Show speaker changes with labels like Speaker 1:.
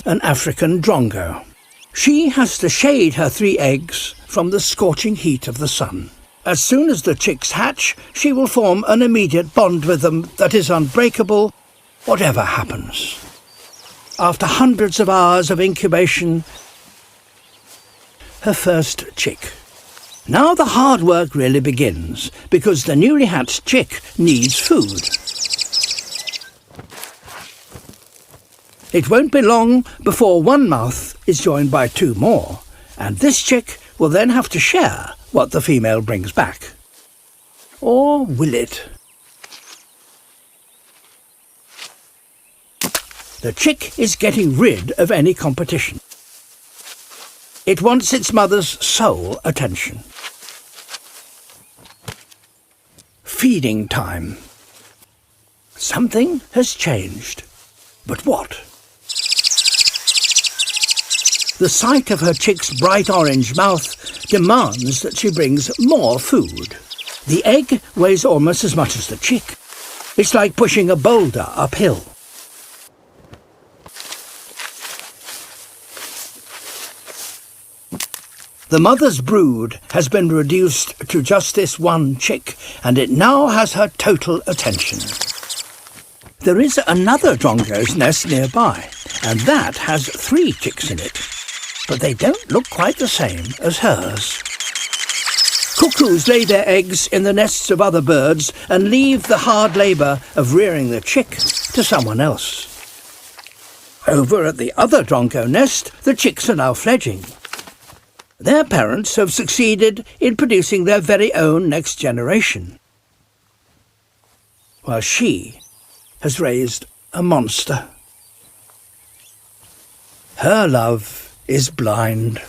Speaker 1: an African drongo. She has to shade her 3 eggs from the scorching heat of the sun. As soon as the chicks hatch, she will form an immediate bond with them that is unbreakable, whatever happens. After hundreds of hours of incubation, her first chick. Now the hard work really begins, because the newly hatched chick needs food. It won't be long before one mouth is joined by 2 more, and this chick will then have to share what the female brings back. Or will it? The chick is getting rid of any competition. It wants its mother's sole attention. Feeding time. Something has changed. But what? The sight of her chick's bright orange mouth demands that she brings more food. The egg weighs almost as much as the chick. It's like pushing a boulder uphill. The mother's brood has been reduced to just this one chick, and it now has her total attention. There is another drongo's nest nearby, and that has 3 chicks in it. But they don't look quite the same as hers. Cuckoos lay their eggs in the nests of other birds and leave the hard labour of rearing the chick to someone else. Over at the other drongo nest, the chicks are now fledging. Their parents have succeeded in producing their very own next generation, while she has raised a monster. Her love is blind.